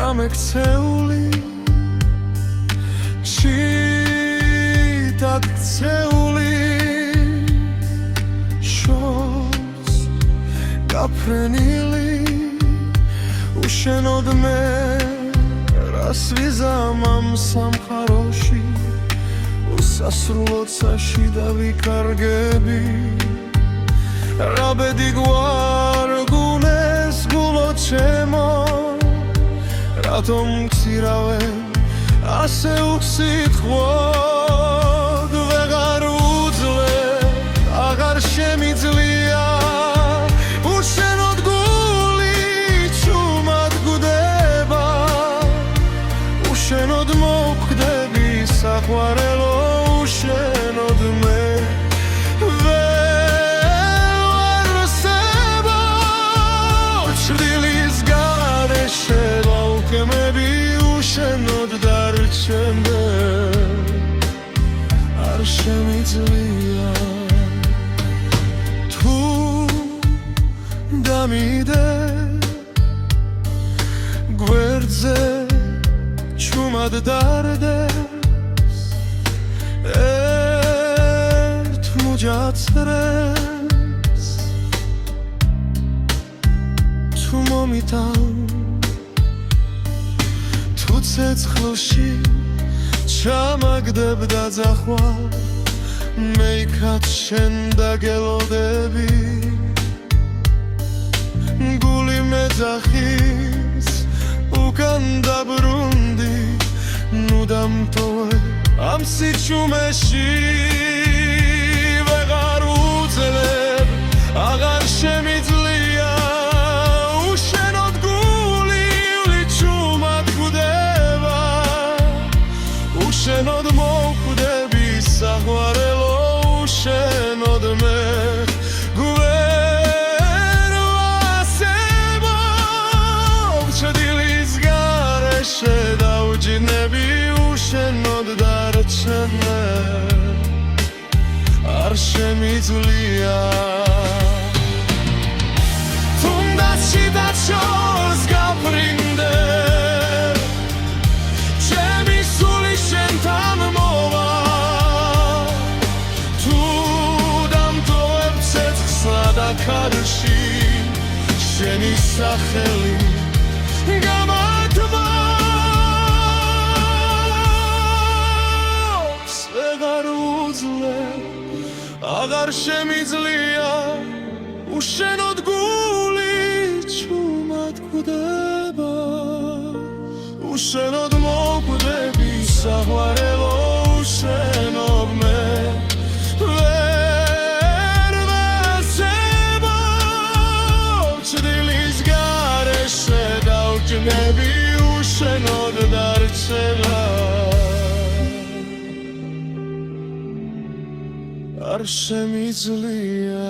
გამექცეული ჩიტაქცეული შორს გაფრენილი უშენოდ მე რას ვიზამ ამ სამყაროში უსასრულოცაში დავიკარგები რა ბედი გვარგუნეს გულო ჩემო რატომ მცირავე ასე უსიტყვოდ ვეღარ უძლე აღარ შემიძლია უშენოდ გული ჩუმად გვდება უშენოდ მოვკვდები საყვარელო უშენოდ მე ჩრდილის გარეშე ლაუქემები უშენოდ დარჩენდე არ შემიძლია თუ დამიდე გვერდზე ჩუმად დარდეს ერთ მოჯაცრეს თუ მომიტან თუ ცეცხლში ჩამაგდებ დაძახვა მე იქაც შენ დაგელოდები გული მეძახის უკან დაბრუნდი ნუ დამტოვე ამ სიჩუმეში ვეღარ უძლებ აღარ შემიძლია უშენოდ გული ჩუმად გვდება უშენოდ მოვკვდები საყვარელო უშენოდ მე გვერ ვასებობ ჩრდილის გარეშე დავჯნები უშენოდ დარჩენდე არ შემიძლია თუნდაც შიდაც შორს გაფრინდე ჩემი სული შენთან მოვა თუ დამტოვებ ცეცხლსა და ქარში შენი სახელი გამათბობს ვეღარ უძლებ აღარ შემიძლია უშენოდ გული ჩუმად გვდება უშენოდ მოვკვდები საყვარელო უშენოდ მე ვერ ვასებობ ჩრდილის გარეშე დავჯნები უშენოდ დარჩენა არ შემიძლია